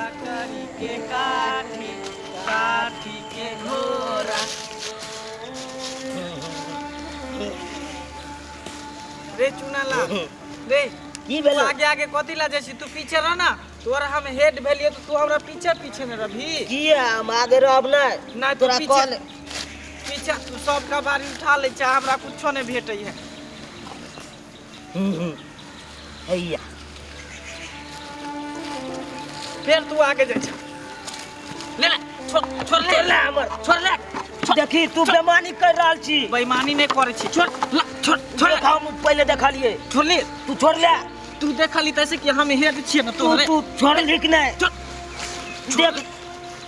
लकड़ी के काठी काठी के घोड़ा। रे चुनाला रे की तू भेलो? आगे आगे कथी ला जैसी तू पीछे रह ना। तोरा हम हेड भेलियो तो तू हमरा पीछे पीछे में रही। किया हम आगे रहब ना ना तू तोरा पीछे कॉल पीछे तू सबका बारी उठा ले चाहे हमरा कुछो नहीं भेटै है। हैया फिर तू आगे जा ले ले छोड़ ले ले हमर छोड़ ले देखी तू बेमानी कर रहल छी। बेईमानी नहीं करे छी। छोड़ छोड़ छोड़ देख हम पहले देखलिए छोड़ ले तू छोड़ ले तू देखली तैसे कि हम हेड छिए ना तू तोरे। तू छोड़ लिख नहीं छोड़ देख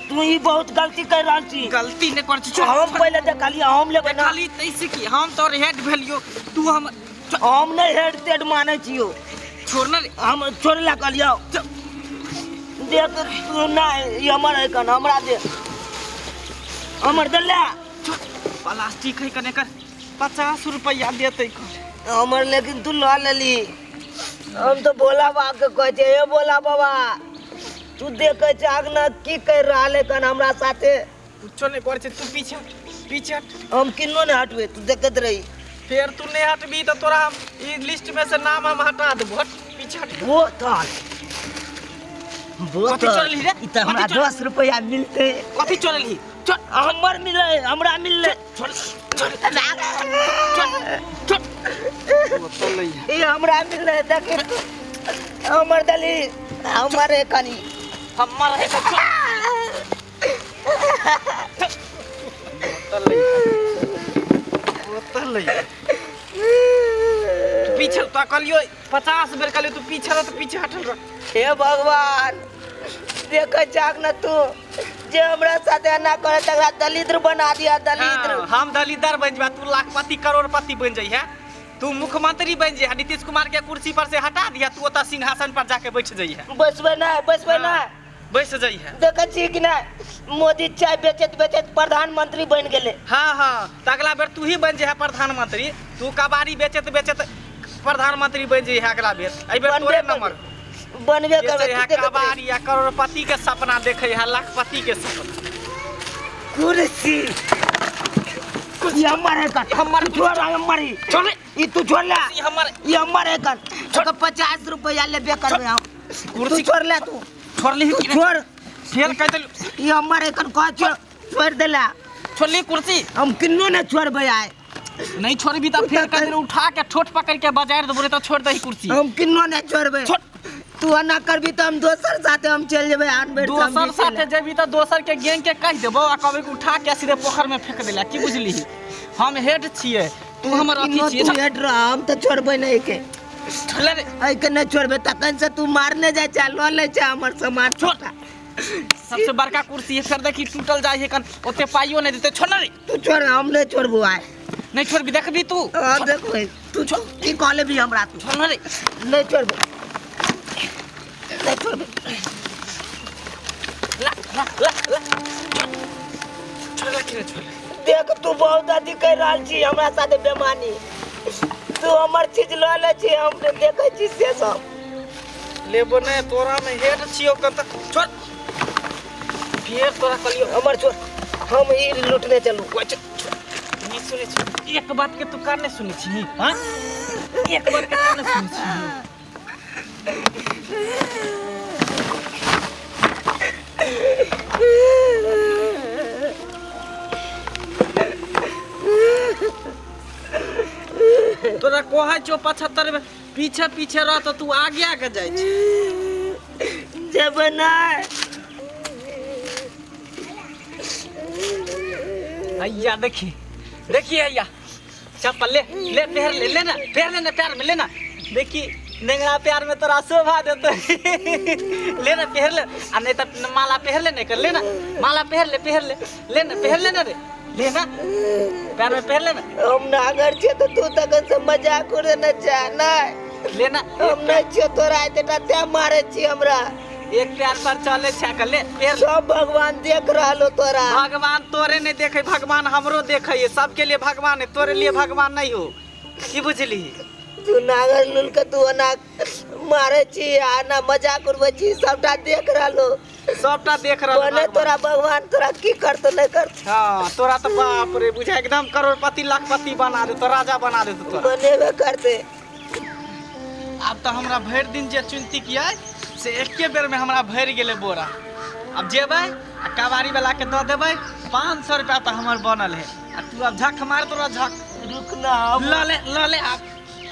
तू ही बहुत गलती कर रहल छी। गलती नहीं करे छी। छोड़ हम पहले देखलिए हम लेबै ना देखली तैसे कि हम तोर हेड भेलियो तू हम हम नहीं हेड तेड माने छियो। छोड़ ना रे हम छोड़ ला कहलियो देख तू ना ये हमर है कन हमरा दे हमर दे ले प्लास्टिक है कने कर 50 रुपया देते हमर लेकिन तू ला लेली। हम तो बोला बा के कह छे ए बोला बाबा तू देखे छ आगना की कर रहल है कन हमरा साथे। कुछो नहीं करे छी। तू पीछे पीछे हट। हम किन्नो ने हटवे तू देखत रही। फिर तू नहीं हटबी तो तोरा हम ई लिस्ट में से नाम हम हटा देबो। हट पीछे हट। बोतल कथी चोरली रे? ई त हमरा कथी चोर- 10 रुपया मिलते। कथी चोरली? छोड़ हमर मिले हमरा मिलले छोड़ छोड़ छोड़ बोतल ले ई हमरा मिलले देखे हमर दली हमर कनी हमर है बोतल ले बोतल ले तू पीछे तो कलियो 50 बेर कलियो तू पीछे रह तो पीछे हटल रह। हे भगवान देखे जाग न तू जे हमरा साथे ना करे तकरा दलिद्र बना दिया दलिद्र। हाँ, हम दलिदर बन जा तू लाखपति करोड़पति बन जाइ है। तू मुख्यमंत्री बन जा नीतीश कुमार के कुर्सी पर से हटा दिया तू ओता सिंहासन पर जाके बैठ जाइ है। बसबे ना बैठ जाइ है। देखे छी कि ना मोदी चाय बेचत बेचत प्रधानमंत्री बन गेले। हाँ हाँ तो अगला बेर तू ही बन जे है प्रधानमंत्री। तू कबाड़ी बेचत बेचत प्रधानमंत्री बन जाइ है अगला बेर। एहि बेर तोरे नंबर बनबे करबे है। कबाड़ी या करोड़पति के सपना देखे है लाखपति के सपना। कुर्सी ये हमर है का हमर छोड़ हमर ही छोड़ ई तू छोड़ ले हमर ये हमर है का तो 50 रुपया लेबे करबे हम। तू छोड़ ले तू छोड़ ली छोड़ फेल कह दे ये हमर है का कह छोड़ दे ला छोड़ ली कुर्सी। हम किन्नो ने छोड़बे आए नहीं छोड़बी तो फिर कह दे उठा के ठोट पकड़ के बाजार देबो तो छोड़ दही कुर्सी। हम किन्नो ने छोड़बे छोड़ तू ना करबी तो हम दोसर साथे हम चल जेबे आन बेर दोसर साथे जेबी तो दोसर के गैंग के कह देबो आ कहबे उठा के सीधे पोखर में फेंक देला। की बुझली हम हेड छिए तू हमर अथी छिए। तू हेड रह हम तो छोड़बे नहीं के ले रे आई के नहीं छोड़बे तखन से तू मारने जाय चा ल ले चा हमर सामान छोटा सबसे बड़का कुर्सी है। फिर देखी टूटल जाय है कन ओते पाइयो नहीं देते। छोड़ ना रे तू छोड़ हम नहीं छोड़बो आए नहीं छोड़बी देखबी तू। हां देखो तू छोड़ की कहले भी हमरा तू छोड़ ना रे नहीं छोड़बो नहीं छोड़बो ला ला ला ला छोड़ के छोड़। देख तू बहुत अथी कर रहल छी हमरा साथे बेमानी। तू हमर चीज ल ले छी हम देखे छी से सब लेबो नहीं तोरा में हेड छियो कत छोड़ फिर तोरा कलियो हमर छोड़ हम ई लूटने चलू नहीं सुने छी। एक बात के तू कान नहीं सुनी छी। हां एक बात के कान नहीं सुनी छी। तोरा कोहा चो 75 में पीछे पीछे रह तो तू आगे आगे जाय छी। जब ना भैया देखी देखिए भैया चप्पल ले ले पैर ले लेना पैर लेना पैर में लेना। देखी नेंगरा पैर में तोरा शोभा देते लेना पैर ले आ नहीं तो माला पैर लेने कर लेना माला पैर ले लेना पैर लेना रे लेना पैर में पैर लेना। हम ना अगर छे तो तू तक से मजाक उड़े न जा ना लेना हम नहीं छे तोरा इतना ते मारे छी हमरा। एक पैर पर चले छा ले पैर सब भगवान देख रहलो तोरा। भगवान तोरे नहीं देखे भगवान हमरो देखे है। सबके लिए भगवान है तोरे लिए भगवान नहीं हो। की बुझली तू नागर लुल के तू ना मारे छी आ ना मजाक उड़वे छी सबटा देख रहलो। सबटा देख रहल बोले तोरा भगवान तोरा की करतो नहीं करतो। हाँ तोरा तो बाप रे बुझा एकदम करोड़पति लाखपति बना दे तो राजा बना दे तोरा। बनेबे करते। अब तो हमरा भर दिन जे चुनती किया से एके बेर में हमरा भर गेले बोरा। अब जेबै आ कबाड़ी वाला के दे देबै 500 रुपया तो हमर बनल है। आ तू अब झक मार तोरा झक रुकना ल ले आप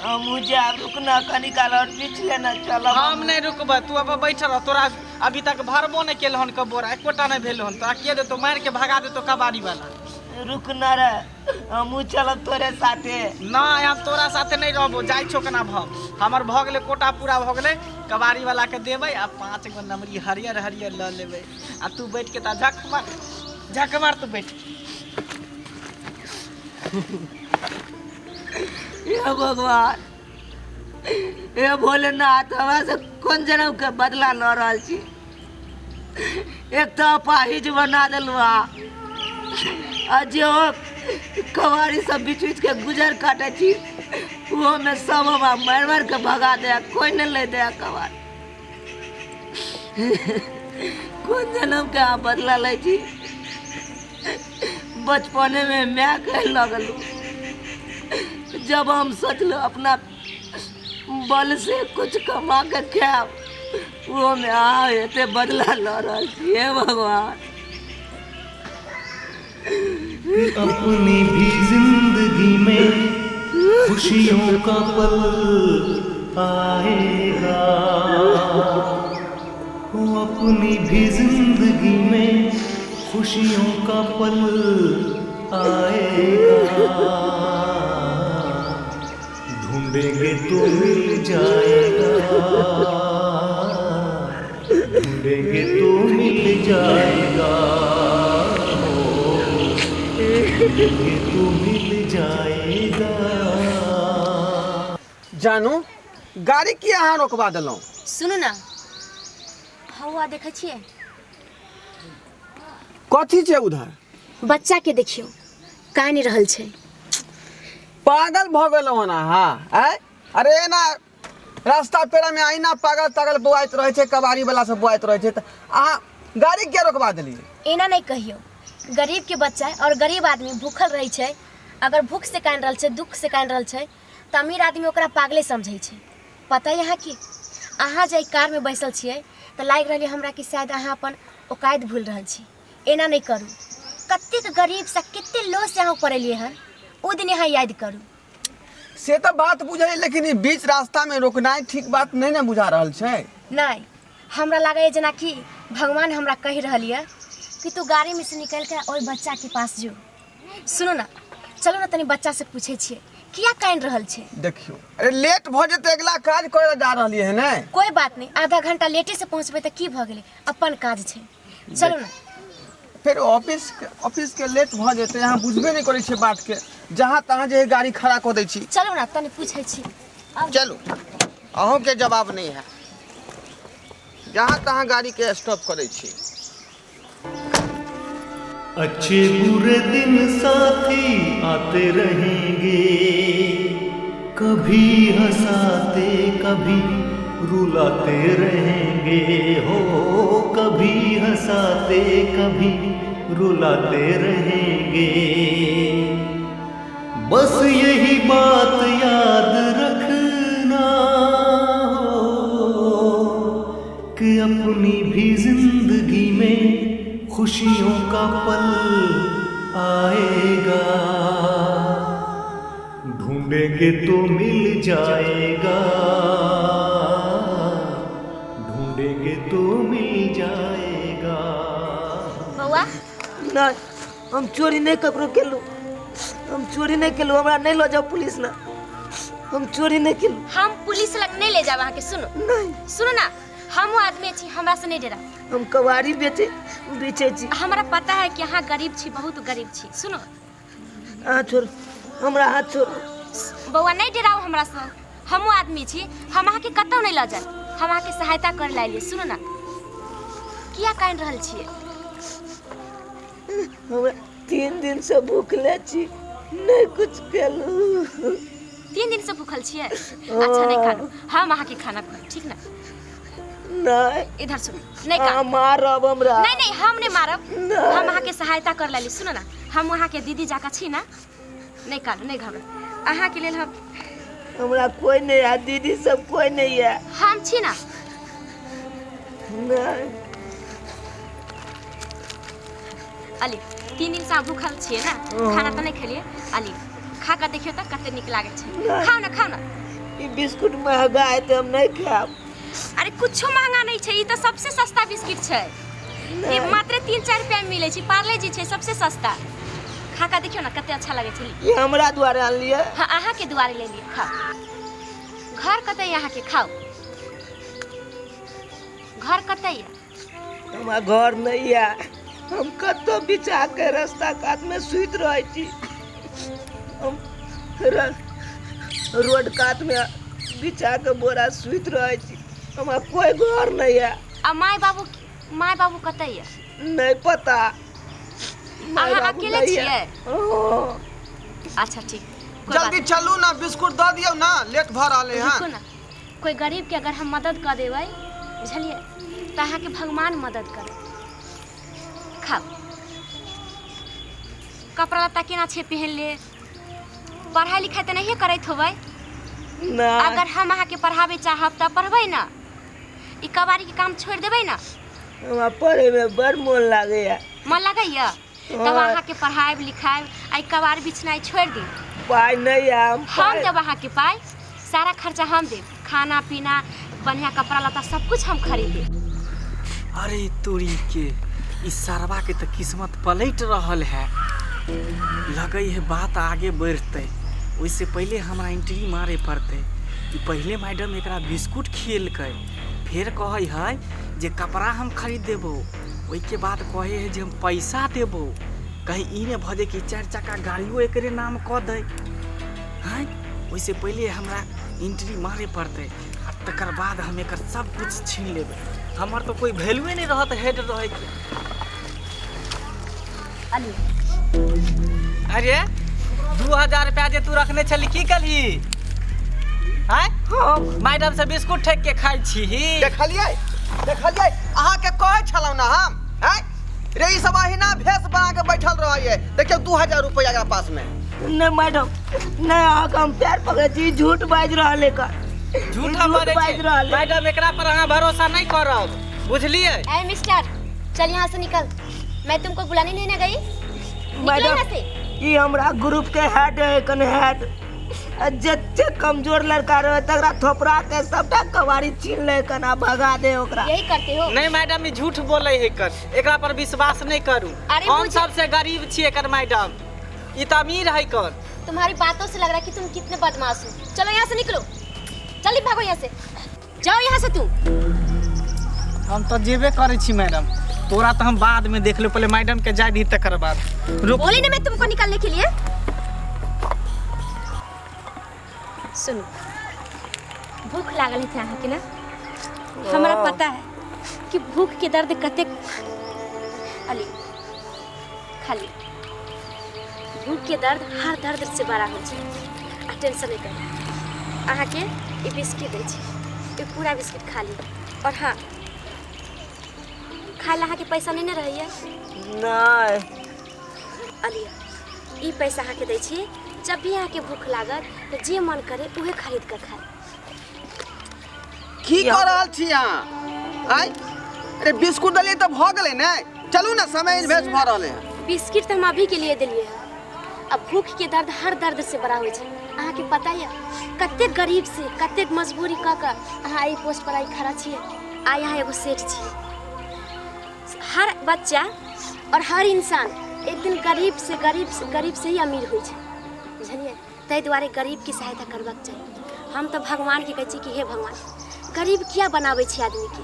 मुझे रुकना कनी काल और पीछ लेना चलो। हम नहीं रुकबै तू अब बैठ रह। तोरा अभी तक भरबो नहीं केल हन के बोरा एकोटा नहीं भेल हन। तोरा के दे तो मार के भगा दे तो कबाड़ी वाला। रुकना रे हम चलब तोरे साथे। ना हम तोरा साथे नहीं रहबो जाई छो केना भ हमर भ गेले कोटा पूरा भ गेले। कबाड़ी वाला के देबै आ 5 गो नंबरी हरियर हरियर ल लेबै। आ तू बैठ के ता झक मार तू बैठ। हे भगवान हे भोलेनाथ हमरा से कौन जन्म के बदला ल रहल छी। एक तो अपाहिज बना देलू आ जे कबाड़ी सब बीच बीच के गुजर काटे छी वो में सब हमरा मार मार के भगा दे। कोई नहीं ले दे कबाड़ी। कौन जन्म के बदला ले छी। बचपने में मैं कह लगलू जब हम सोचलो अपना बल से कुछ कमा के खाब वो में एते बदला ल रहल छी। हे भगवान अपनी भी जिंदगी में खुशियों का पल आएगा। वो अपनी भी जिंदगी में खुशियों का पल आएगा। ढूंढेंगे तो मिल जाएगा। ढूंढेंगे तो मिल जाएगा। ढूंढेंगे तो मिल जाएगा। जानू गाड़ी किया यहाँ रोकवा दिलौं? सुनू ना हवा देखे छिए कथी छै उधर? बच्चा के देखियो कान रहल छै। पागल भ गेलौ हन अहाँ। अरे ना रास्ता पेड़ा में आईना पागल तागल बुआइत रहे छै कबाड़ी वाला सब बुआइत रहे छै त अहाँ गाड़ी किया रोकवा देलिए? एना नहीं कहियो गरीब के बच्चा और गरीब आदमी भूखल रही छै। अगर भूख से कान रहल छै दुख से कान रहल छै त अमीर आदमी ओकरा पागले समझै छै। पता यहाँ कि अहाँ जे कार में बैसल छिए त लाग रहल हमरा कि शायद अहाँ अपन औकात भूल रहल छी। एना नहीं करू। कतेक गरीब से कते लो से अहाँ पड़लिए हन ओ दिन यहाँ याद करू। से तो बात बुझे लेकिन ई बीच रास्ता में रोकना ठीक बात नहीं ना बुझा रहल छै। नहीं हमरा लगे जना कि भगवान हमरा कह रहल है कि तू गाड़ी में से निकल के और बच्चा के पास जो। सुनो ना चलो ना तनी बच्चा से पूछे छिए किया कान रहल छे। देखियो अरे लेट भ जेते अगला काज करे जा रहलिए है ने। कोई बात नहीं आधा घंटा लेटे से पहुंचबे त की भ गेले अपन काज छे। चलो ना फिर ऑफिस के लेट भ जेते यहाँ बुझबे नहीं करे छे बात के। जहाँ तहाँ जे गाड़ी खड़ा कर दै छी। चलो ना तनी पूछे छी। चलो अहों के जवाब नहीं है। जहाँ तहाँ गाड़ी के स्टॉप करे छी। अच्छे बुरे दिन साथी आते रहेंगे। कभी हंसाते कभी रुलाते रहेंगे। हो कभी हंसाते कभी रुलाते रहेंगे। बस यही बात याद रखना हो कि अपनी भी जिंदगी में खुशियों का पल आएगा। ढूंढेंगे तो मिल जाएगा। ढूंढेंगे तो मिल जाएगा। बउआ नहीं हम चोरी नहीं ककरो केलू। हम चोरी नहीं केलू। हमरा नहीं लो जाओ पुलिस ना। हम चोरी नहीं केलू। हम पुलिस लग नहीं ले जाब अहाँ के। सुनो नहीं सुनो ना हम आदमी छी हमरा से नहीं डरा। हम कबाड़ी बेचे छी। हमरा पता है कि अहाँ गरीब छी बहुत गरीब छी। सुनो हाथ छोड़ हमरा हाथ छोड़। बउआ नहीं डराओ हमरा से। हम आदमी छी हम अहाँ के कतौ नहीं ल जाए। हम अहाँ के सहायता कर लाइए। सुनो ना किया कान रहल छिए? हम 3 दिन से भूखले छी नहीं कुछ केलू। 3 दिन से भूखल छिए? अच्छा नहीं खालू हम अहाँ के खाना खुआब ठीक ना। नहीं इधर सुन नहीं का मारब हमरा नहीं नहीं हम नहीं मारब हम अहाँ के सहायता कर लेली सुनो ना हम वहाँ के दीदी जाका छी ना नहीं कालू नहीं घबरा अहाँ के लेल हम हमरा कोई नहीं है दीदी सब कोई नहीं है हम छी ना नहीं अली 3 दिन से अहाँ भूखल छियै ना खाना तो नहीं खेलिए अली खा कर देखियो तो कते निक लागे छै खाओ ना ये बिस्कुट महंगा है तो हम नहीं खाब अरे कुछो महंगा नहीं छै ई तो सबसे सस्ता बिस्किट छै ये मात्र 3-4 रुपया में मिले छै पार्ले जी छै सबसे सस्ता खा कर देखियो ना कते अच्छा लागे छै ये हमरा द्वारे आन लिए हाँ अहाँ के दुआरे ले लिए खाओ घर कते यहाँ के खाओ घर कते हमारा घर नहीं है हम कतो बिछा के रास्ता कात में सुत रहे छी हम रोड कात में बिछा के बोरा सुत रहे छी हमारा कोई घर नहीं है आ माय बाबू कते है नहीं पता माय अहाँ बाबू अकेले नहीं छियै है। हाँ। अच्छा ठीक कोई बात जल्दी चलू ना बिस्कुट दऽ दियौ ना लेट भऽ रहले नहीं। हैं रुकू ना कोई गरीब के अगर हम मदद कर देबै बुझलिए तो अहाँ के भगवान मदद करे खाओ कपड़ा लत्ता केना छै पहन ले पढ़ाई लिखाई तो नहीं करैत होबै ना अगर हम अहाँ के पढ़ावे चाहब तो पढ़बै ना ई कबाड़ी के काम छोड़ देबै ना हमारा पढ़े में बड़ मन लागे है मन लगैया तब अहाँ के पढ़ाई लिखाई आई कबाड़ बिछनाई छोड़ दी पाई नहीं है हम देब अहाँ के पाई सारा खर्चा हम देब खाना पीना बढ़िया कपड़ा लत्ता सब कुछ हम खरीदे अरे तोरी के इस सरवा के तो किस्मत पलट रहल है लगे है बात आगे बढ़ते उससे पहले हमारा एंट्री मारे पड़ते कि पहले मैडम एकरा बिस्कुट खिएलकै फिर कहे है जे कपड़ा हम खरीद देबो ओई के बाद कहे है जे हम पैसा देबो कहीं ई ने भजे कि 4 चक्का गाड़ियों एकरे नाम कह दे हैं उससे पहले हमरा एंट्री मारे पड़ते आ तकर बाद हम एकर सब कुछ छीन लेबै हमार तो कोई वैल्यूए नहीं रहत हेड रहे के अली अरे 2000 रुपया जे तू रखने छली की कलही हैं मैडम से बिस्कुट ठेक के खाई छी देखलिए अहाँ के कहै छलौ ना हम हैं रे ई सब अहिना भेष बना के बैठल रहै देखियो 2000 रुपया एकरा पास में नहीं मैडम नहीं आके हम पैर पकड़े छी झूठ बाज रहले का झूठा मारे छी मैडम एकरा पर अहाँ भरोसा नहीं करब बुझलिए ए मिस्टर चल यहाँ से निकल मैं तुमको बुलाने नहीं ना गई निकलो मैडम यहाँ से ये हमरा ग्रुप के हेड है कने हेड जत्ते कमजोर लड़का रहे तकरा थोपड़ा के सबटा कबाड़ी छीन ले कना भगा दे ओकरा यही करते हो नहीं मैडम ई झूठ बोले है कर एकरा पर विश्वास नहीं करू अरे हम मुझे- सबसे गरीब छी एकर मैडम ई त अमीर है कर तुम्हारी बातों से लग रहा है कि तुम कितने बदमाश हो चलो यहाँ से निकलो जल्दी भागो यहाँ से जाओ यहाँ से तुम हम तो जेबे करे छी मैडम तोरा तो हम बाद में देख लो पहले मैडम के जाय दी तकर बाद रुक बोली ना मैं तुमको निकालने के लिए सुनो भूख लागल है अहाँ के ना हमरा पता है कि भूख के दर्द कते अली खाली भूख के दर्द हर दर्द से बड़ा हो आ टेंशन नहीं कर अहाँ के ई बिस्किट दै छी ई पूरा बिस्किट खा ली और हाँ खाए ला अहाँ के पैसा नहीं ना रहैया नहीं अली ई पैसा अहाँ के दै छी जब भी अहाँ के भूख लागत तो जे मन करे उहे खरीद कर खाए की कर रहल छी अहाँ आइ अरे बिस्कुट दलिए त भ गेलै ने चलू ना समय भेष भ रहले हैं बिस्किट तो हम अभी के लिए दिलिए है अब भूख के दर्द हर दर्द से बड़ा होइ छै अहाँ के पता है कते गरीब से कते मजबूरी क के अहाँ ई पोस्ट पर आई खड़ा छियै आ यहाँ एगो सेठ छियै हर बच्चा और हर इंसान एक दिन गरीब से ही अमीर होइ छै बुझलिए ताहि दुआरे गरीब की सहायता करबाक चाहिए हम तो भगवान के कहै छी कि हे भगवान गरीब किया बनाबै छी आदमी के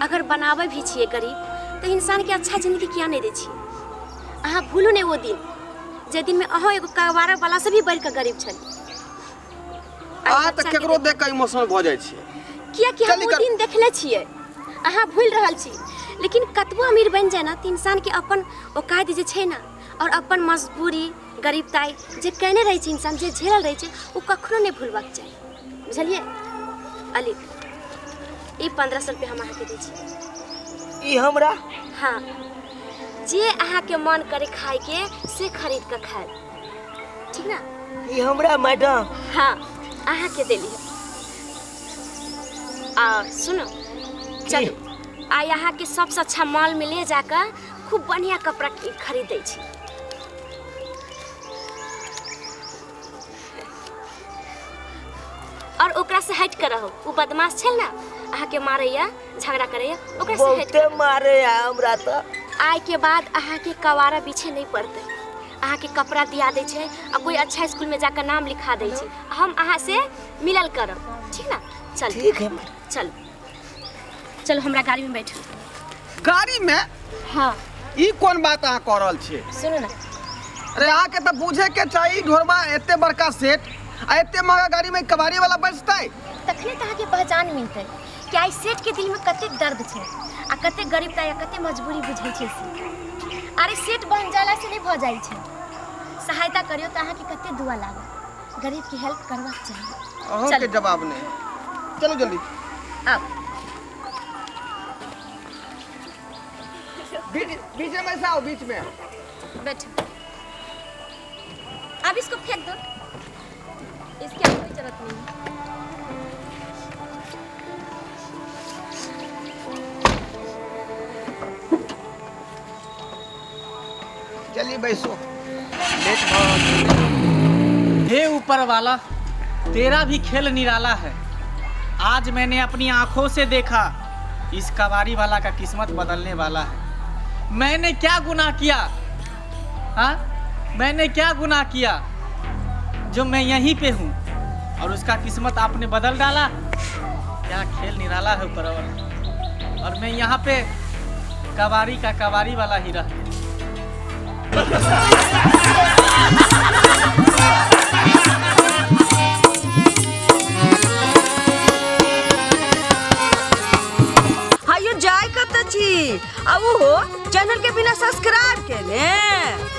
अगर बनाबै भी छियै गरीब तो इंसान के अच्छा जिंदगी किया नहीं दै छियै अहाँ भूलू नहीं वो दिन जे दिन में अहाँ एगो कारोबार वाला से भी बढ़ के गरीब छल आ त केकरो देख के इमोशनल भ जाइ छी किया कि हम वो दिन देखले छियै अहाँ भूल रहल छी लेकिन कतबो अमीर बन जाए ना तो इंसान के अपन औकात जे छै ना और अपन मजबूरी गरीबताई जे कहने रहे छै इंसान जे झेलल रहे छै वो कखनो नहीं भूलबाक चाहिए बुझलिए अली ई 1500 रुपया हम अहाँ के दै छी। ई हमरा हाँ, जे अहाँ के मन करे खाए के से खरीद के खाए, ठीक ना? ई हमरा मैडम। हाँ, अहाँ के दे लियो। आ सुनो, चलो आ यहाँ के सबसे अच्छा मॉल में ले जाकर खूब बढ़िया कपड़ा खरीद दै छी। और ओकरा से हट कर रहो, वो बदमाश छल ना, अहाँ के मारैया, झगड़ा करैया, ओकरा से हट बहुते मारे आ हमरा तो। आय के बाद अहाँ के कवारा पीछे नहीं पड़ते, अहाँ के कपड़ा दिया दे छे और कोई अच्छा स्कूल में जाकर नाम लिखा दे छे। हम अहाँ से मिलल करब, ठीक ना? चल ठीक है चलो चलो हमरा गाड़ी में बैठो। गाड़ी में? हाँ ई कौन बात अहाँ कह रहल छियै? सुनो ना, अरे अहाँ के तो बुझे के चाहिए ढोरबा एते बड़का सेट आ एते महंगा गाड़ी में कबाड़ी वाला बैठतै। तखने तो अहाँ के पहचान मिलते कि आई सेठ के दिल में कते दर्द छे आ कते गरीबता या कते मजबूरी बुझै छे से। अरे सेठ बन जाला से नहीं भ जाई छे, सहायता करियो तो अहाँ के कते दुआ लागे, गरीब की हेल्प करबाक चाहिए। अहों के जवाब नहीं। चलो जल्दी आओ। बीच में से आओ, बीच में। बैठो, अब इसको फेंक दो, इसकी अब कोई जरूरत नहीं है। चलिए बैसो। हे ऊपर वाला, तेरा भी खेल निराला है। आज मैंने अपनी आंखों से देखा इस कबाड़ी वाला का किस्मत बदलने वाला है। मैंने क्या गुनाह किया? हाँ, मैंने क्या गुनाह किया जो मैं यहीं पे हूँ और उसका किस्मत आपने बदल डाला? क्या खेल निराला है ऊपर वाला, और मैं यहाँ पे कबाड़ी का कबाड़ी वाला ही रह। हायो जाय कत छी अब हो चैनल के बिना सब्सक्राइब केले।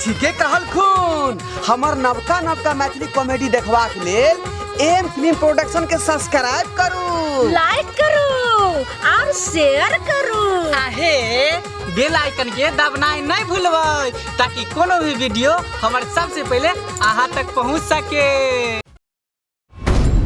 ठीके कहल खून। हमर नवका मैथिली कॉमेडी देखबाक लेल एम फिल्म प्रोडक्शन के सब्सक्राइब करू, लाइक करू और शेयर करू। आहे बेल आइकन के दबनाई नहीं भूलबै, ताकि कोनो भी वीडियो हमारे सबसे पहले अहाँ तक पहुँच सके।